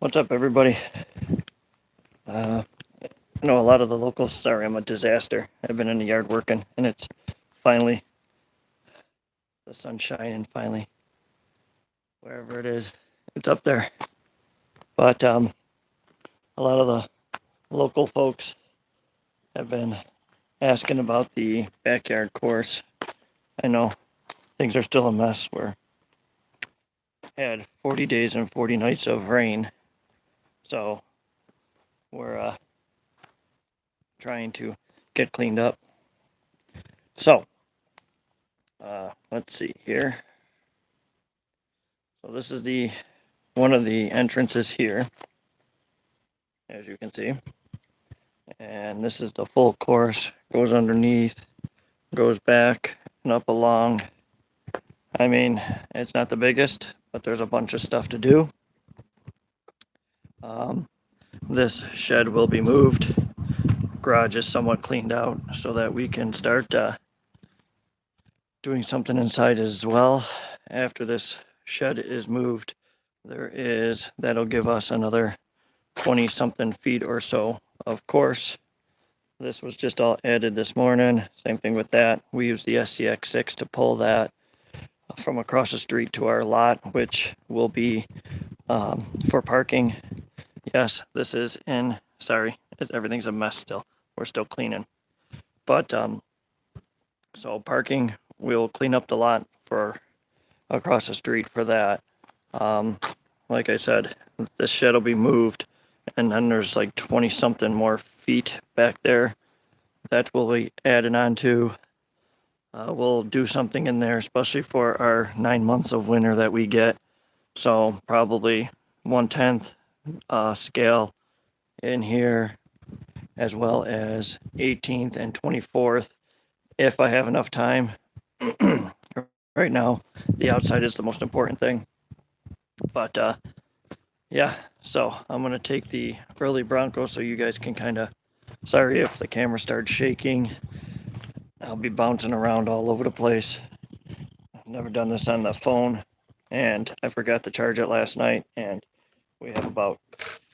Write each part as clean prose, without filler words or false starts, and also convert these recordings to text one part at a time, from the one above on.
What's up, everybody? I know a lot of the locals. Sorry, I'm a disaster. I've been in the yard working, and it's finally the sun's shining. Finally, wherever it is, it's up there. But a lot of the local folks have been asking about the backyard course. I know things are still a mess. We're had 40 days and 40 nights of rain, so we're trying to get cleaned up. So let's see here. So this is the one of the entrances here, as you can see. And this is the full course, goes underneath, goes back and up along. I mean, it's not the biggest, but there's a bunch of stuff to do. This shed will be moved. Garage is somewhat cleaned out so that we can start doing something inside as well. After this shed is moved, that'll give us another 20 something feet or so of course. This was just all added this morning. Same thing with that. We use the SCX6 to pull that from across the street to our lot, which will be for parking. Yes, this is in, sorry, everything's a mess still. We're still cleaning. But so parking, we'll clean up the lot for across the street for that. Like I said, this shed will be moved, and then there's like 20 something more feet back there that we'll be adding on to. We'll do something in there, especially for our 9 months of winter that we get. So probably 1/10 scale in here, as well as 18th and 24th, if I have enough time. Right now, the outside is the most important thing. But yeah, so I'm gonna take the early Bronco so you guys can kind of. Sorry if the camera starts shaking. I'll be bouncing around all over the place. I've never done this on the phone, and I forgot to charge it last night, and we have about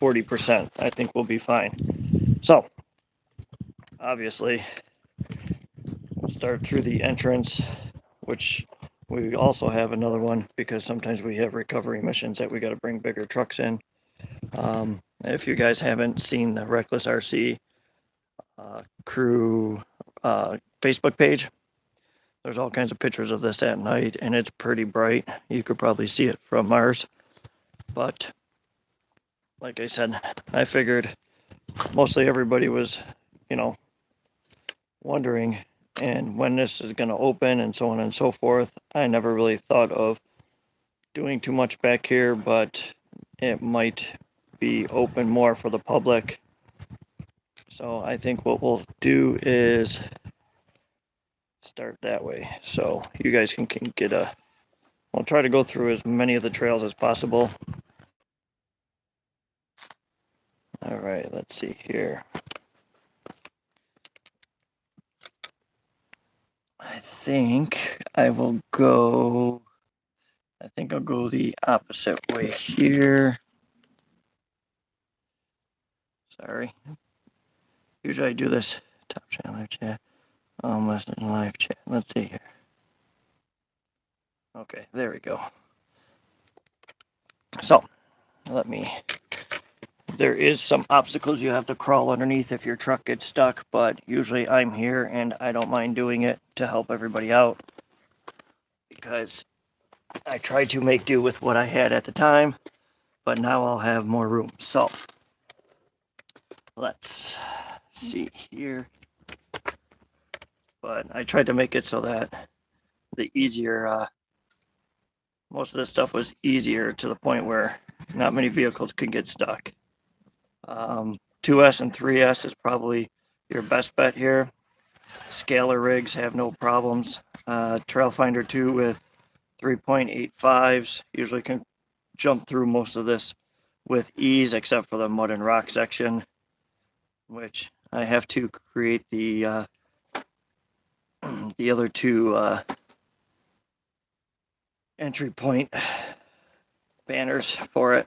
40%. I think we'll be fine. So, obviously, we'll start through the entrance, which we also have another one because sometimes we have recovery missions that we got to bring bigger trucks in. If you guys haven't seen the Reckless RC crew Facebook page, there's all kinds of pictures of this at night, and it's pretty bright. You could probably see it from Mars. But like I said, I figured mostly everybody was, you know, wondering and when this is going to open and so on and so forth. I never really thought of doing too much back here, but it might be open more for the public. So I think what we'll do is start that way. So you guys can get a, we'll try to go through as many of the trails as possible. All right, let's see here. I think I will go, I think I'll go the opposite way here. Sorry. Usually I do this top channel chat, almost in live chat. Let's see here. Okay, there we go. So, there is some obstacles you have to crawl underneath if your truck gets stuck, but usually I'm here and I don't mind doing it to help everybody out because I tried to make do with what I had at the time, but now I'll have more room. So, let's see here. But I tried to make it so that the easier, most of this stuff was easier to the point where not many vehicles could get stuck. 2S and 3S is probably your best bet here. Scalar rigs have no problems. Trailfinder 2 with 3.85s usually can jump through most of this with ease, except for the mud and rock section, which I have to create the the other two entry point banners for it.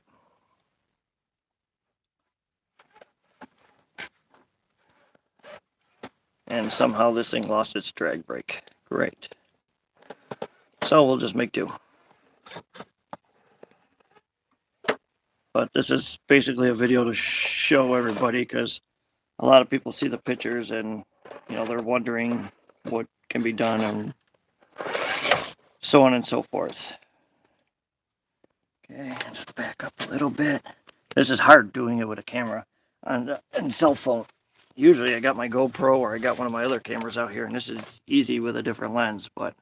and somehow this thing lost its drag brake. Great. So we'll just make do. But this is basically a video to show everybody, because a lot of people see the pictures and they're wondering what can be done and so on and so forth. Okay, just back up a little bit. This is hard doing it with a camera and cell phone. Usually I got my GoPro or I got one of my other cameras out here, and this is easy with a different lens, but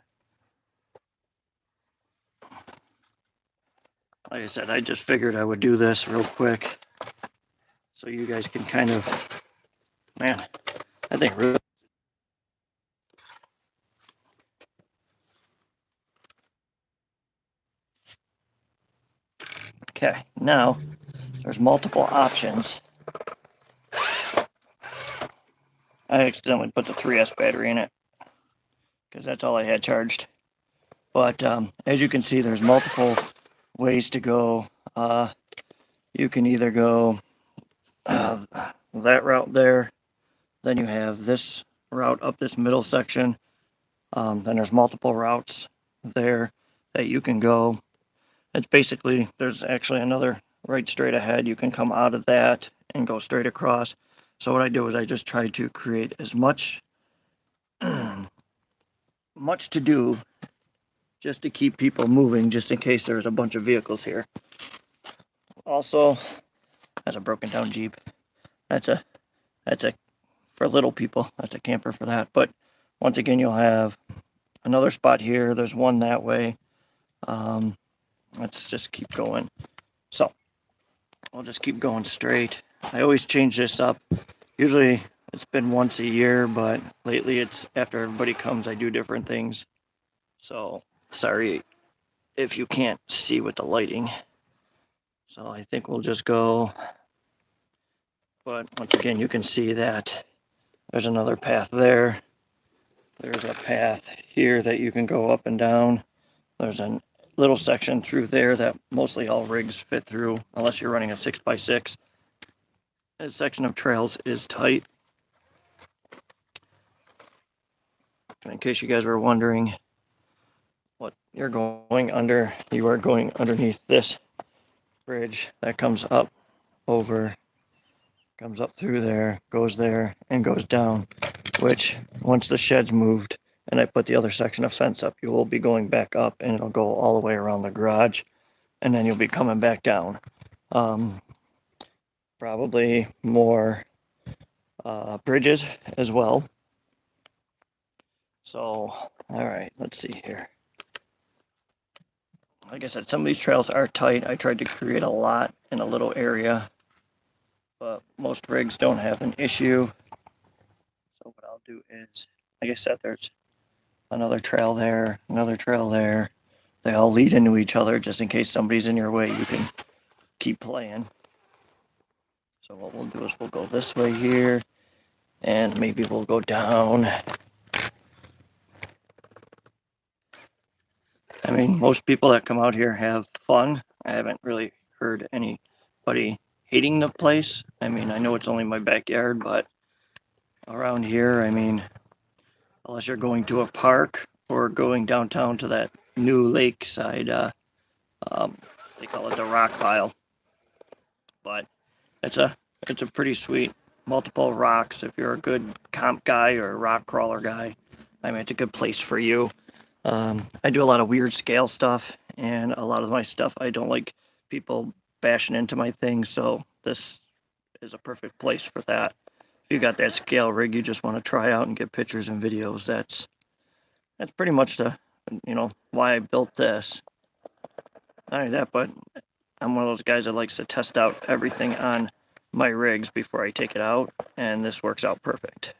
like I said, I just figured I would do this real quick so you guys can kind of, man, I think really. Okay, now there's multiple options. I accidentally put the 3S battery in it because that's all I had charged. But as you can see, there's multiple ways to go. You can either go that route there, then you have this route up this middle section. Then there's multiple routes there that you can go. It's basically, there's actually another right straight ahead. You can come out of that and go straight across. So what I do is I just try to create as much much to do just to keep people moving, just in case there's a bunch of vehicles here. Also, that's a broken down Jeep. That's a for little people. That's a camper for that. But once again, you'll have another spot here. There's one that way. Let's just keep going. So I'll just keep going straight. I always change this up. Usually it's been once a year, but lately it's after everybody comes, I do different things. So sorry if you can't see with the lighting. So I think we'll just go. But once again, you can see that there's another path there. There's a path here that you can go up and down. There's a little section through there that mostly all rigs fit through, unless you're running a 6x6. This section of trails is tight. In case you guys were wondering what you're going under, you are going underneath this bridge that comes up over, comes up through there, and goes down, which once the shed's moved and I put the other section of fence up, you will be going back up and it'll go all the way around the garage, and then you'll be coming back down. Probably more bridges as well. So, all right, let's see here. Like I said, some of these trails are tight. I tried to create a lot in a little area, but most rigs don't have an issue. So what I'll do is, like I said, there's another trail there, another trail there. They all lead into each other just in case somebody's in your way, you can keep playing. So what we'll do is we'll go this way here, and maybe we'll go down. I mean, most people that come out here have fun. I haven't really heard anybody hating the place. I mean, I know it's only my backyard, but around here, I mean, unless you're going to a park or going downtown to that new lakeside, they call it the rock pile. But it's a pretty sweet, multiple rocks. If you're a good comp guy or a rock crawler guy, I mean, it's a good place for you. I do a lot of weird scale stuff, and a lot of my stuff, I don't like people bashing into my things, so this is a perfect place for that. If you got that scale rig you just want to try out and get pictures and videos, that's pretty much the, why I built this. Not only that, but I'm one of those guys that likes to test out everything on my rigs before I take it out, and this works out perfect.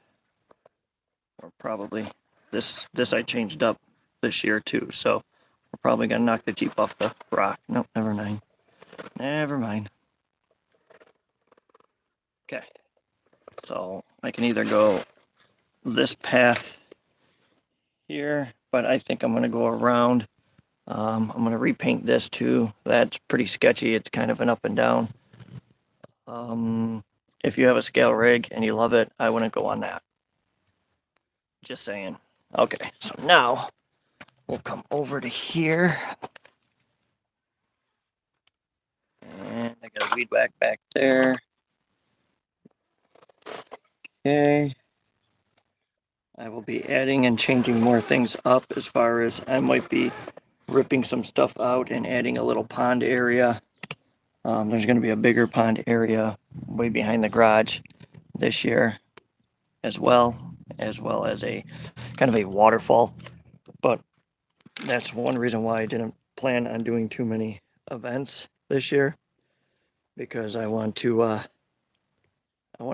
Or probably this I changed up this year too, so we're probably gonna knock the Jeep off the rock. Nope, never mind. Never mind. Okay, so I can either go this path here, but I think I'm gonna go around. I'm gonna repaint this too. That's pretty sketchy. It's kind of an up and down. If you have a scale rig and you love it, I wouldn't go on that. Just saying. Okay, so now we'll come over to here. And I got a weed whack back there. Okay. I will be adding and changing more things up as far as I might be ripping some stuff out and adding a little pond area. There's going to be a bigger pond area way behind the garage this year as well as a kind of a waterfall. But that's one reason why I didn't plan on doing too many events this year, because I want to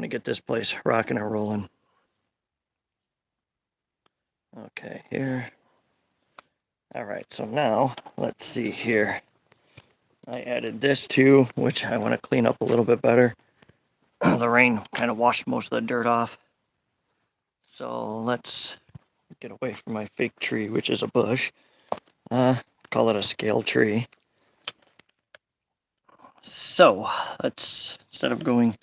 get this place rocking and rolling. Okay, here. All right, so now let's see here. I added this too, which I want to clean up a little bit better. The rain kind of washed most of the dirt off. So let's get away from my fake tree, which is a bush. Call it a scale tree. So let's, instead of going,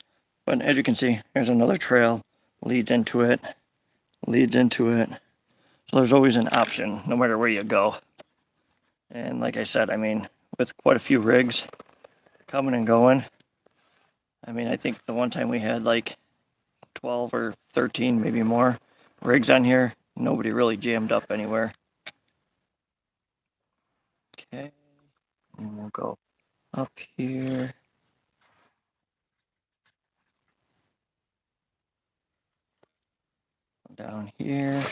but as you can see, here's another trail, leads into it. So there's always an option, no matter where you go. And like I said, I mean, with quite a few rigs coming and going, I mean, I think the one time we had like 12 or 13, maybe more rigs on here, nobody really jammed up anywhere. Okay, and we'll go up here. Down here.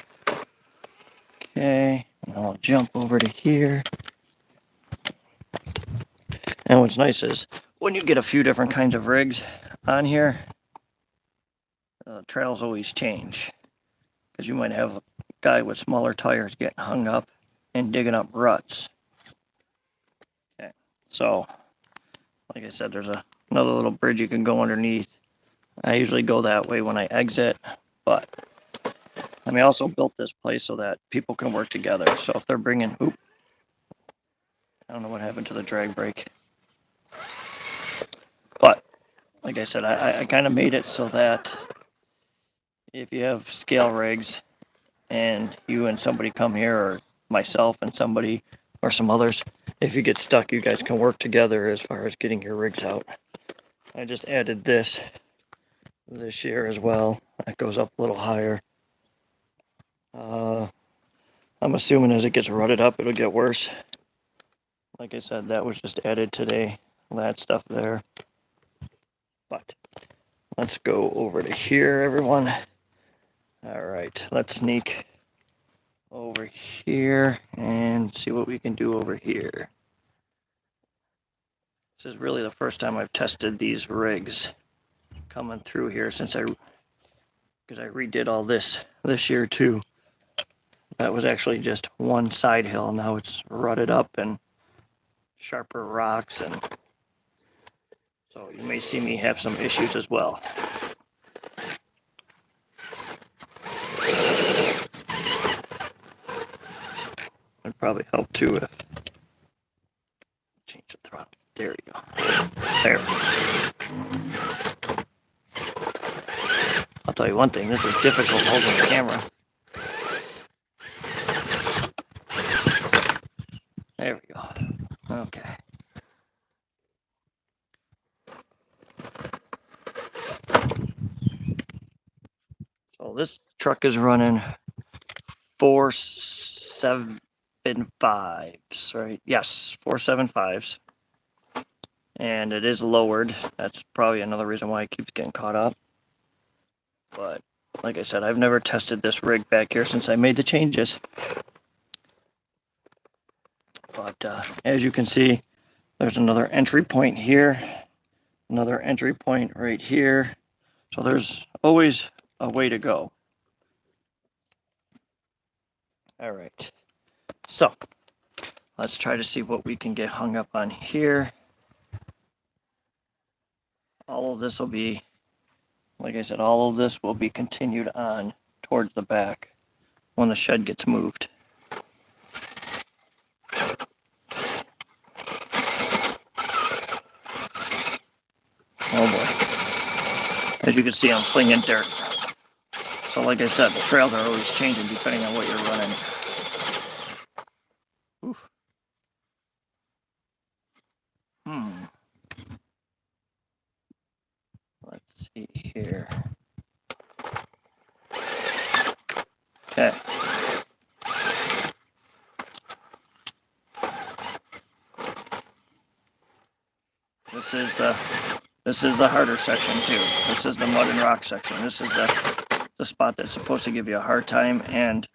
Okay, and I'll jump over to here. And what's nice is when you get a few different kinds of rigs on here, trails always change. Because you might have a guy with smaller tires getting hung up and digging up ruts. Okay, so like I said, there's another little bridge you can go underneath. I usually go that way when I exit, but I mean, I also built this place so that people can work together. So if they're bringing, I don't know what happened to the drag brake. But like I said, I kind of made it so that if you have scale rigs and you and somebody come here, or myself and somebody or some others, if you get stuck, you guys can work together as far as getting your rigs out. I just added this year as well. That goes up a little higher. I'm assuming as it gets rutted up, it'll get worse. Like I said, that was just added today, that stuff there. But let's go over to here, everyone. All right, let's sneak over here and see what we can do over here. This is really the first time I've tested these rigs coming through here since because I redid all this year too. That was actually just one side hill. Now it's rutted up and sharper rocks, and so you may see me have some issues as well. It'd probably help too if change the throttle. There you go. There. I'll tell you one thing, this is difficult holding the camera. There we go. Okay. So this truck is running 475s, right? Yes, 475s. And it is lowered. That's probably another reason why it keeps getting caught up. But like I said, I've never tested this rig back here since I made the changes. But as you can see, there's another entry point here, another entry point right here. So there's always a way to go. All right, so let's try to see what we can get hung up on here. All of this will be, like I said, all of this will be continued on towards the back when the shed gets moved. Oh boy. As you can see, I'm flinging dirt. So So like I said, the trails are always changing depending on what you're running. Oof. Let's see here. Okay. This is the harder section too. This is the mud and rock section. This is the spot that's supposed to give you a hard time, and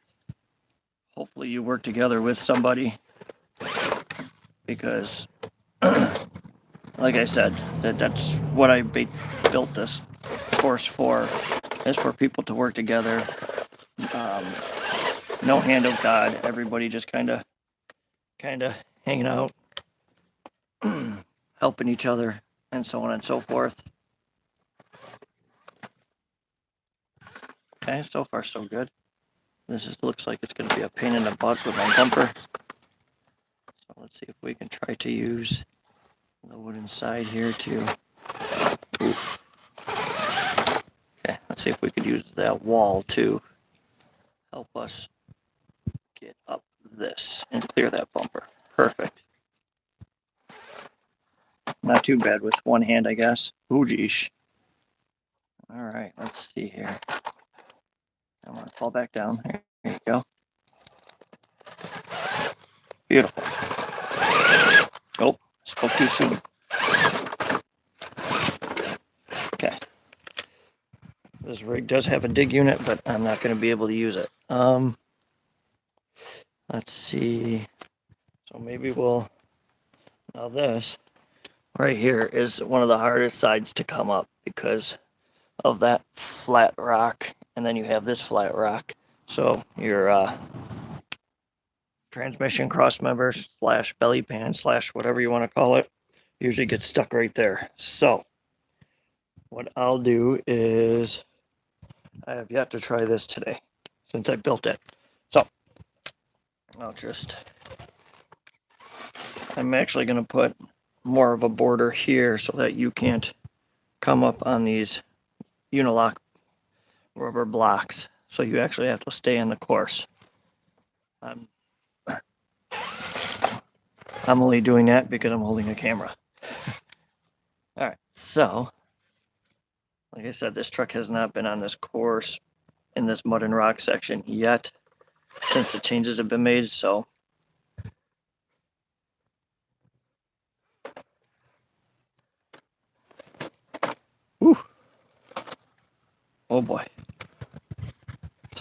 hopefully you work together with somebody, because like I said, that's what I built this course for, is for people to work together. No hand of God, everybody just kind of hanging out, helping each other, and so on and so forth. Okay, so far so good. This looks like it's going to be a pain in the butt with my bumper. So let's see if we can try to use the wooden side here to... Oof. Okay, let's see if we could use that wall to help us get up this and clear that bumper. Perfect. Not too bad with one hand, I guess. Ooh, geesh. All right, let's see here. I'm going to fall back down. There you go. Beautiful. Oh, spoke too soon. Okay. This rig does have a dig unit, but I'm not going to be able to use it. Let's see. So maybe we'll... Now this right here is one of the hardest sides to come up because of that flat rock, and then you have this flat rock. So your transmission cross member / belly pan / whatever you want to call it usually gets stuck right there. So what I'll do is, I have yet to try this today since I built it. So I'm actually going to put more of a border here so that you can't come up on these unilock rubber blocks. So you actually have to stay in the course. I'm only doing that because I'm holding a camera. All right, so like I said, this truck has not been on this course in this mud and rock section yet since the changes have been made. So whew. Oh boy,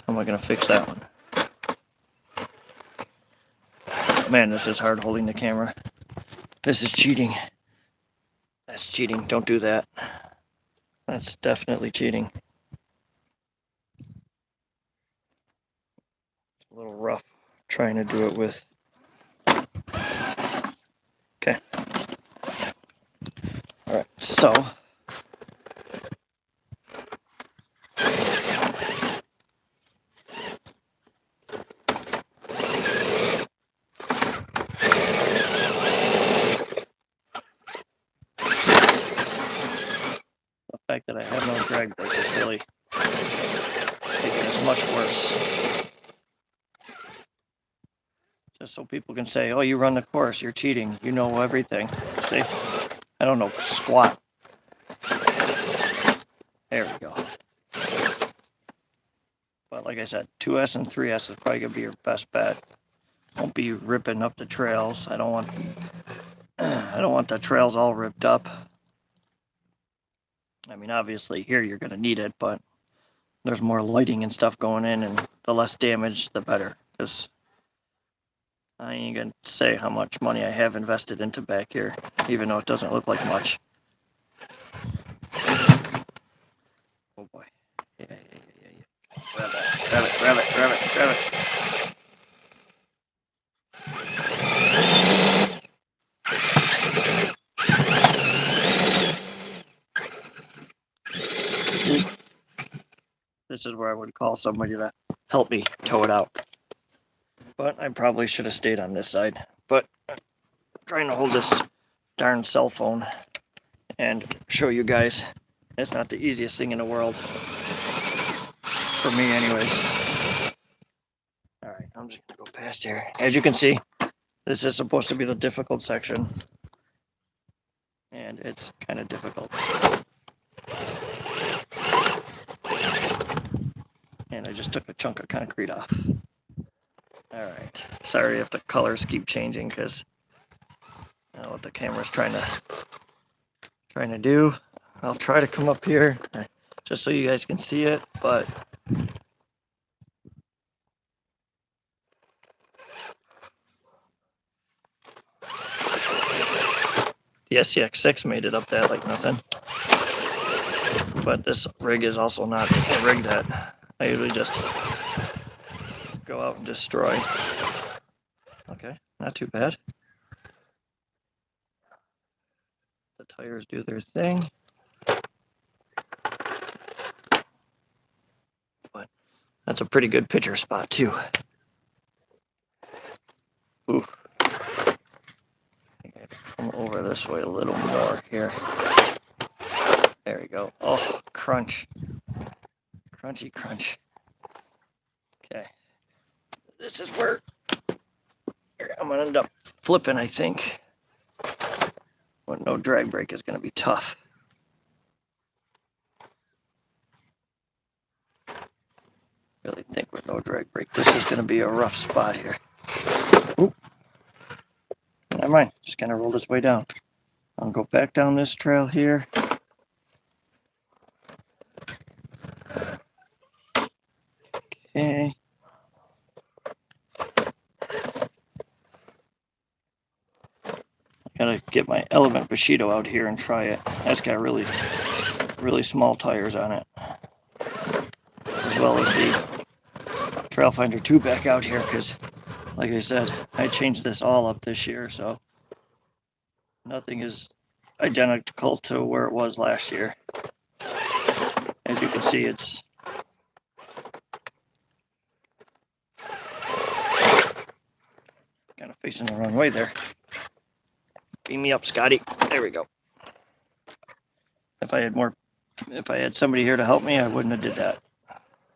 how am I gonna fix that one? Man, this is hard holding the camera. This is cheating. That's cheating. Don't do that. That's definitely cheating. It's a little rough trying to do it with. Okay. All right. So the fact that I have no drag brake is really making this much worse. Just so people can say, oh, you run the course, you're cheating, you know everything. See, I don't know squat. There we go. But like I said, 2S and 3S is probably gonna be your best bet. Won't be ripping up the trails. I don't want the trails all ripped up. I mean, obviously here you're gonna need it, but there's more lighting and stuff going in, and the less damage, the better. Because I ain't gonna say how much money I have invested into back here, even though it doesn't look like much. Oh boy. Yeah. Grab it. This is where I would call somebody to help me tow it out. But I probably should have stayed on this side. But I'm trying to hold this darn cell phone and show you guys it's not the easiest thing in the world. for me anyways. All right, I'm just gonna go past here. As you can see, this is supposed to be the difficult section, and it's kind of difficult. And I just took a chunk of concrete off. All right, sorry if the colors keep changing because I don't know what the camera's trying to do. I'll try to come up here just so you guys can see it, but the SCX6 made it up that like nothing. But this rig is also not a rig that I usually just go out and destroy. Okay, not too bad. The tires do their thing. But that's a pretty good picture spot too. Ooh. I think I have to come over this way a little more here. There we go. Oh, crunch. Crunchy crunch. Okay. This is where I'm gonna end up flipping, I think. But no drag brake is gonna be tough. Really think with no drag brake, this is gonna be a rough spot here. Oop. Never mind, just kind of roll this way down. I'll go back down this trail here. Okay. Gotta get my Element Bushido out here and try it. That's got really, really small tires on it. As well as the Trailfinder 2 back out here, because like I said, I changed this all up this year, so nothing is identical to where it was last year. As you can see, it's kind of facing the wrong way there. Beam me up, Scotty. There we go. If I had somebody here to help me, I wouldn't have did that.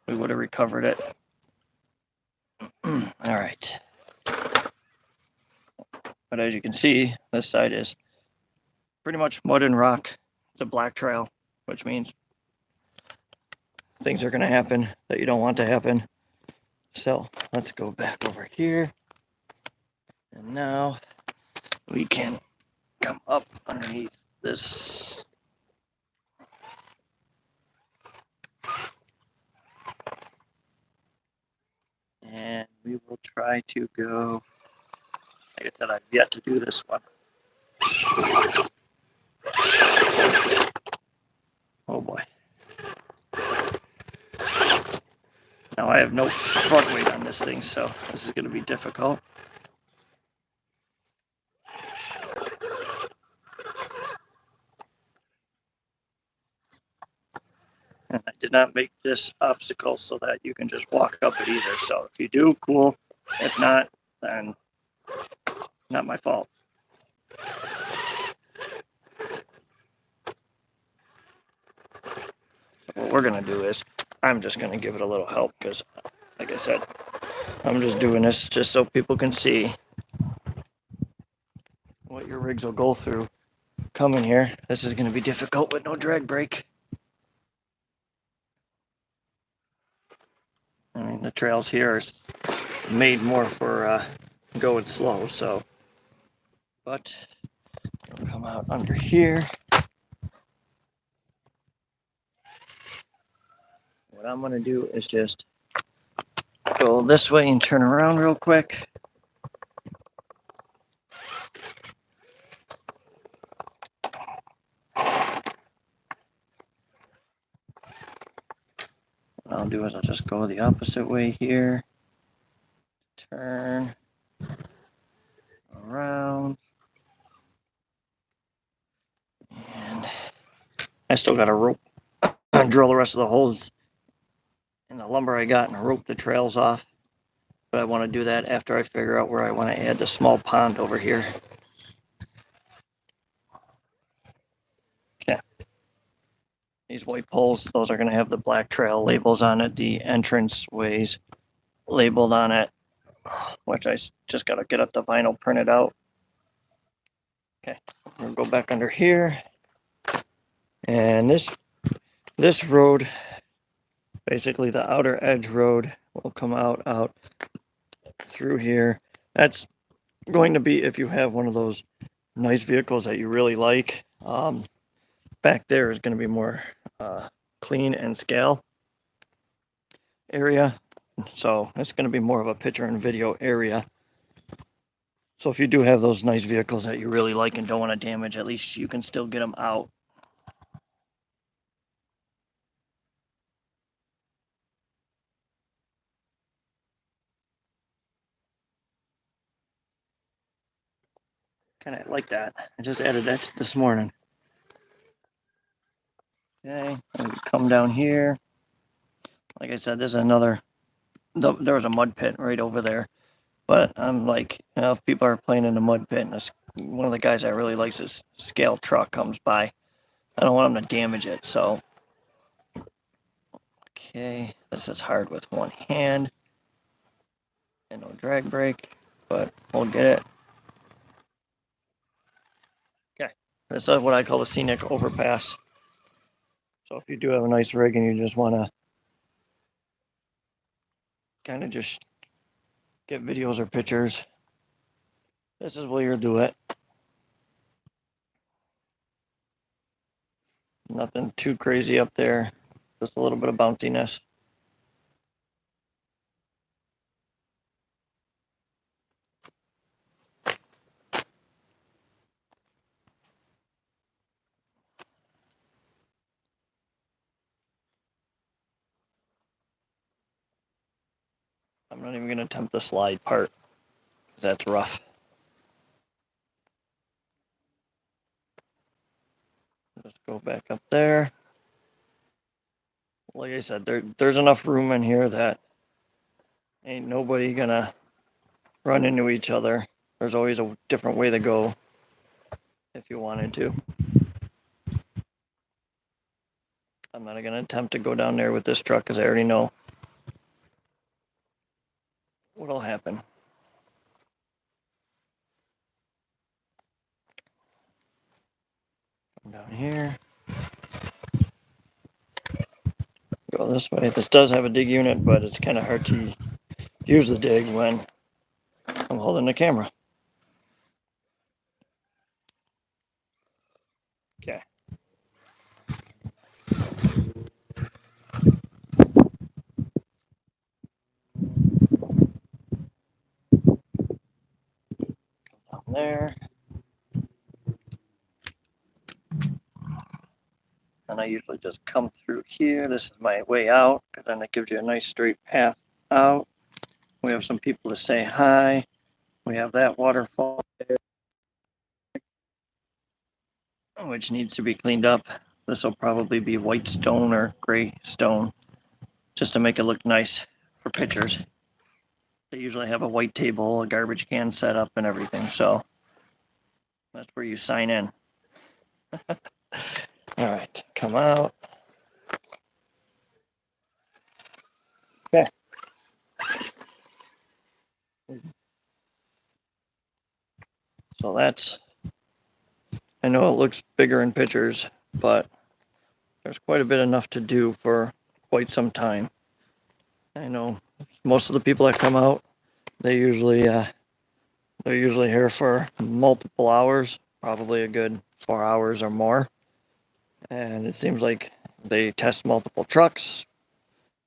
We would have recovered it. All right. But as you can see, this side is pretty much mud and rock. It's a black trail, which means things are going to happen that you don't want to happen. So let's go back over here. And now we can come up underneath this. And we will try to go, like I said, I've yet to do this one. Oh boy. Now I have no front weight on this thing, so this is going to be difficult. And I did not make this obstacle so that you can just walk up it either. So if you do, cool. If not, then not my fault. What we're going to do is I'm just going to give it a little help because, like I said, I'm just doing this just so people can see what your rigs will go through coming here. This is going to be difficult with no drag brake. I mean, the trails here are made more for going slow, so. But we'll come out under here. What I'm going to do is just go this way and turn around real quick. What I'll do is I'll just go the opposite way here. Turn around. And I still got a rope. Drill the rest of the holes in the lumber I got and rope the trails off. But I want to do that after I figure out where I want to add the small pond over here. Okay. These white poles, those are going to have the black trail labels on it, the entrance ways labeled on it, which I just got to get up the vinyl printed out. Okay, we'll go back under here. And this road, basically the outer edge road, will come out through here. That's going to be if you have one of those nice vehicles that you really like. Back there is going to be more clean and scale area, so it's going to be more of a picture and video area. So if you do have those nice vehicles that you really like and don't want to damage, at least you can still get them out. Kind of like that. I just added that this morning. Okay, and come down here. Like I said, there's another, there was a mud pit right over there. But I'm like, if people are playing in the mud pit and one of the guys I really likes this scale truck comes by, I don't want him to damage it. So, okay, this is hard with one hand and no drag brake, but we'll get it. Okay, this is what I call a scenic overpass. So if you do have a nice rig and you just want to kind of just get videos or pictures, this is where you'll do it. Nothing too crazy up there, just a little bit of bounciness. I'm not even going to attempt the slide part, because that's rough. Just go back up there. Like I said, there's enough room in here that ain't nobody gonna run into each other. There's always a different way to go if you wanted to. I'm not gonna attempt to go down there with this truck because I already know what'll happen. Come down here. Go this way. This does have a dig unit, but it's kind of hard to use the dig when I'm holding the camera. Okay. Down there. And I usually just come through here. This is my way out, because then it gives you a nice straight path out. We have some people to say hi. We have that waterfall there, which needs to be cleaned up. This will probably be white stone or gray stone, just to make it look nice for pictures. They usually have a white table, a garbage can set up and everything, so that's where you sign in. All right, come out. Okay. So that's, I know it looks bigger in pictures, but there's quite a bit enough to do for quite some time. I know most of the people that come out, they're usually here for multiple hours, probably a good 4 hours or more. And it seems like they test multiple trucks,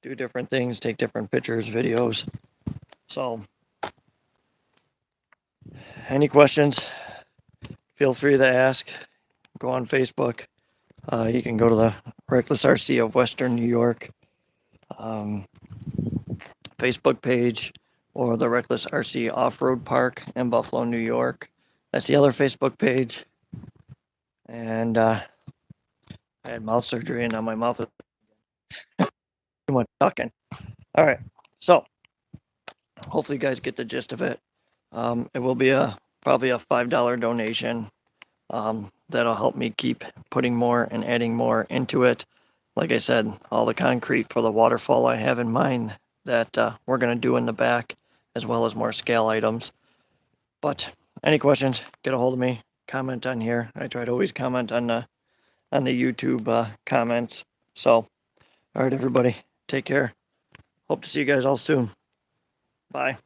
do different things, take different pictures, videos. So, any questions, feel free to ask. Go on Facebook. You can go to the Reckless RC of Western New York Facebook page, or the Reckless RC Off-Road Park in Buffalo, New York. That's the other Facebook page. And I had mouth surgery, and now my mouth is too much talking. All right, so hopefully you guys get the gist of it. It will be probably a $5 donation. That'll help me keep putting more and adding more into it. like I said, all the concrete for the waterfall I have in mind that we're going to do in the back, as well as more scale items. But any questions, get a hold of me, comment on here. I try to always comment on the YouTube comments. So, all right, everybody, take care. Hope to see you guys all soon. Bye.